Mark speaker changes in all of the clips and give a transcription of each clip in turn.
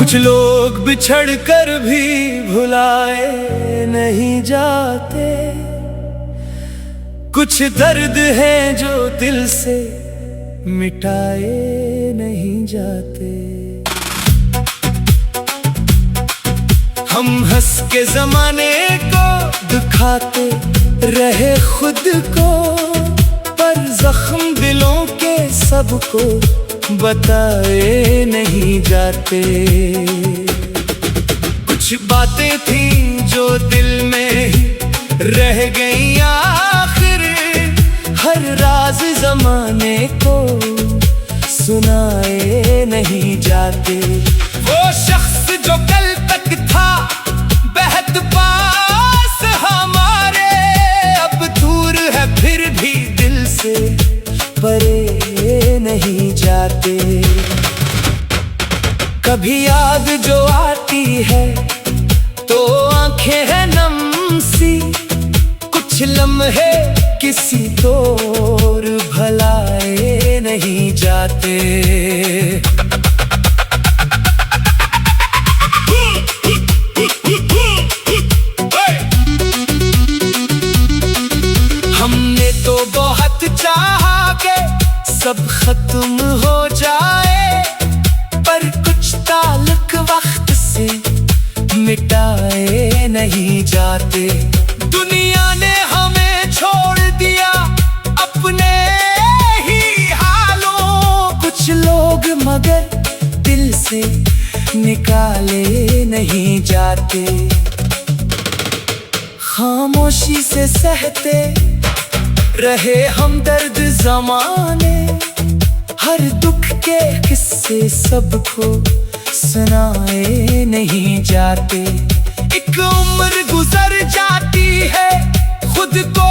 Speaker 1: कुछ लोग बिछड़ कर भी भुलाए नहीं जाते, कुछ दर्द हैं जो दिल से मिटाए नहीं जाते। हम हंस के जमाने को दिखाते रहे खुद को, पर जख्म दिलों के सबको बताए नहीं जाते। कुछ बातें थी जो दिल में ही रह गई आखिर, हर राज जमाने को सुनाए नहीं जाते। वो शख्स जो कल तक था बेहद पास हमारे, अब दूर है फिर भी दिल से परे नहीं जाते। कभी याद जो आती है तो आंखें हैं नम सी, कुछ लम्हे किसी तौर भलाए नहीं जाते। हमने तो बहुत चाहा के सब खत्म हो जाए, पर कुछ ताल्लुक वक्त से मिटाए नहीं जाते। दुनिया ने हमें छोड़ दिया अपने ही हालों, कुछ लोग मगर दिल से निकाले नहीं जाते। खामोशी से सहते रहे हम दर्द जमाने, हर दुख के किस्से सबको सुनाए नहीं जाते। एक उम्र गुजर जाती है खुद को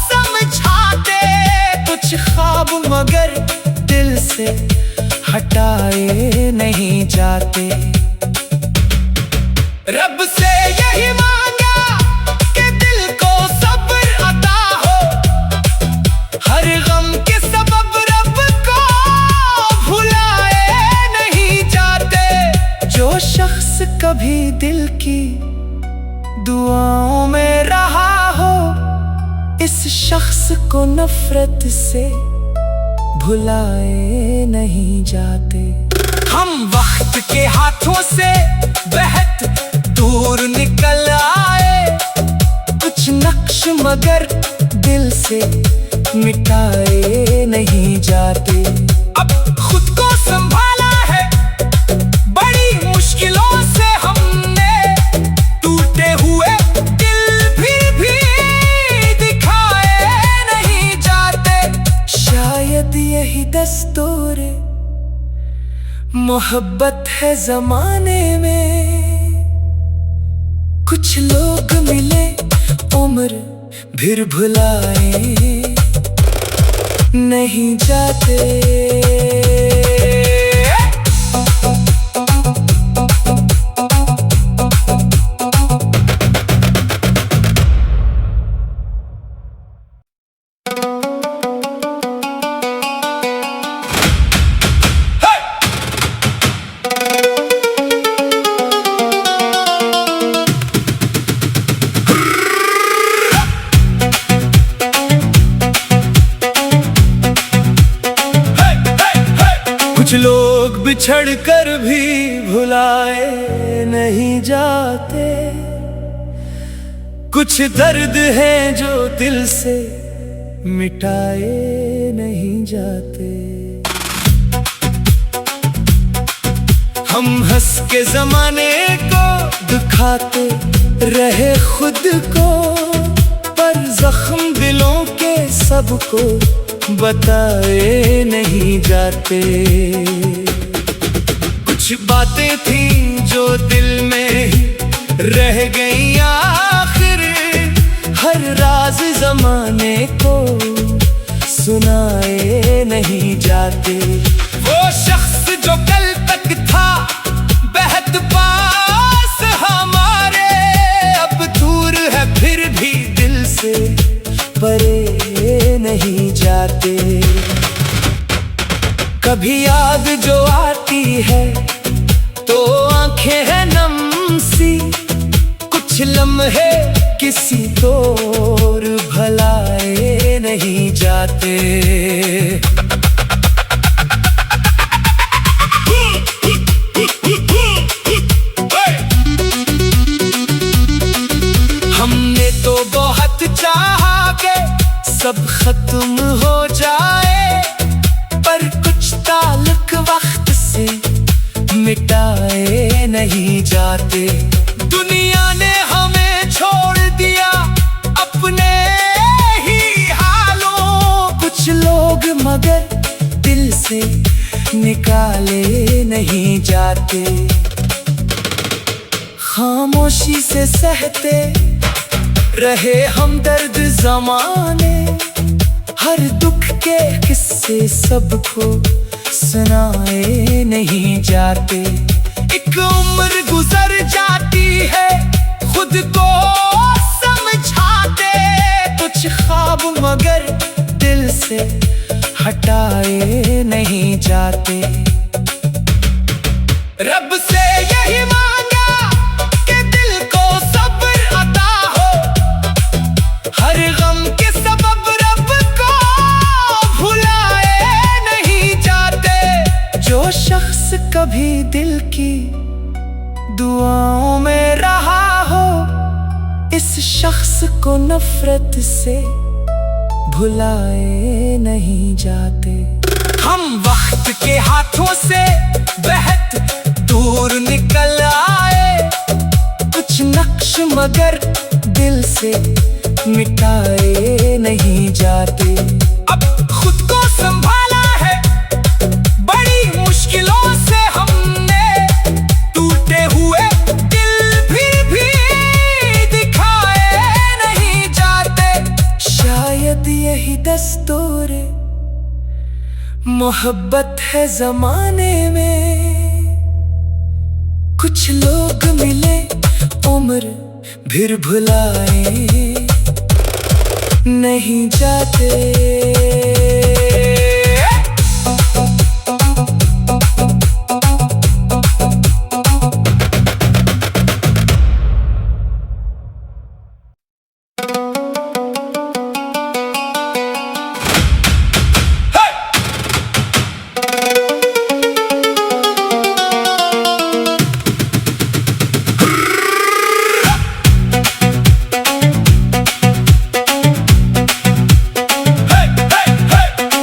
Speaker 1: समझाते, कुछ ख्वाब मगर दिल से हटाए नहीं जाते। रब से यही मांगा कि दिल को सब्र अता हो, हर गम के सबब रब को भुलाए नहीं जाते। जो शख्स कभी दिल की दुआओं में रहा हो, इस शख्स को नफरत से भुलाए नहीं जाते। हम वक्त के हाथों से बेहद दूर निकल आए, कुछ नक्श मगर दिल से मिटाए नहीं जाते। अब खुद को संभाला है बड़ी मुश्किलों से हमने, टूटे हुए दिल भी दिखाए नहीं जाते। शायद यही दस्तूर मोहब्बत है जमाने में, कुछ लोग मिले उम्र फिर भुलाए नहीं जाते। कुछ लोग बिछड़ कर भी भुलाए नहीं जाते, कुछ दर्द हैं जो दिल से मिटाए नहीं जाते। हम हंस के जमाने को दिखाते रहे खुद को, पर जख्म दिलों के सबको बताए नहीं जाते। कुछ बातें थी जो दिल में ही रह गई आखिर, हर राज जमाने को सुनाए नहीं जाते। वो शख्स जो कल तक था बेहद पास हमारे, अब दूर है फिर भी दिल से परे नहीं जाते। कभी याद जो आती है तो तो आंखें हैं नम सी, कुछ लम्हे किसी तौर भुलाए नहीं जाते। हमने तो बहुत चाहा के सब खत्म हो जाए, पर कुछ ताल्लुक वक्त से मिटाए नहीं जाते। दुनिया ने हमें छोड़ दिया अपने ही हालों, कुछ लोग मगर दिल से निकाले नहीं जाते। खामोशी से सहते रहे हम दर्द ज़माने, हर दुख के किस्से सबको सुनाए नहीं जाते। एक उम्र गुजर जाती है खुद को समझाते, कुछ ख्वाब मगर दिल से हटाए नहीं जाते। रब से यही मांगा कि दिल को सब्र अता हो, हर गम के सबब रब को भुलाए नहीं जाते। जो शख्स कभी दिल की दुआओं में रहा हो, इस शख्स को नफरत से भुलाए नहीं जाते। हम वक्त के हाथों से बहत दूर निकल आए, कुछ नक्श मगर दिल से मिटाए नहीं जाते। अब खुद को संभाला है बड़ी मुश्किलों से हमने, टूटे हुए दिल भी दिखाए नहीं जाते। शायद यही दस्तूर मोहब्बत है जमाने में, कुछ लोग मिले उम्र फिर भुलाए नहीं जाते।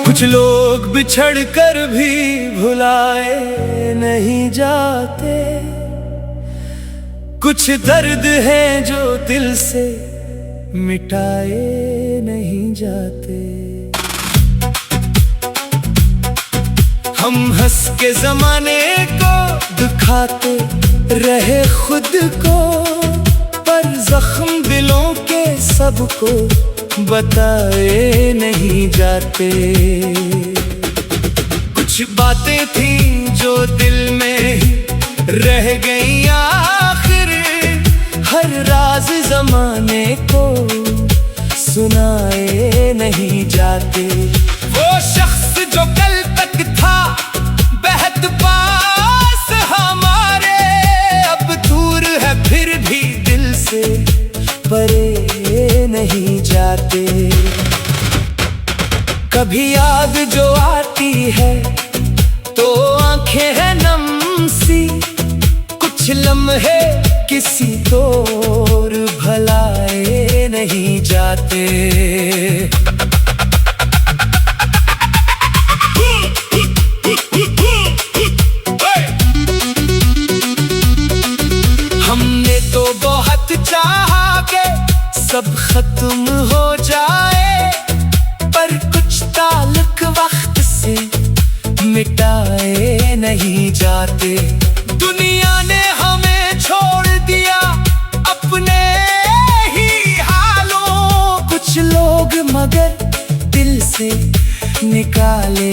Speaker 1: कुछ लोग बिछड़ कर भी भुलाए नहीं जाते, कुछ दर्द हैं जो दिल से मिटाए नहीं जाते। हम हंस के जमाने को दिखाते रहे खुद को, पर जख्म दिलों के सबको बताए नहीं जाते। कुछ बातें थी जो दिल में ही रह गई आखिर, हर राज जमाने को सुनाए नहीं जाते। वो शख्स जो कल तक था बेहद पास हमारे, अब दूर है फिर भी दिल से परे नहीं जाते। कभी याद जो आती है तो आंखें हैं नम सी, कुछ लम्हे किसी तौर भुलाए नहीं जाते। हमने तो बहुत चाहा के सब खत्म हो जाए, पर कुछ ताल्लुक वक्त से मिटाए नहीं जाते। दुनिया ने हमें छोड़ दिया अपने ही हालों, कुछ लोग मगर दिल से निकाले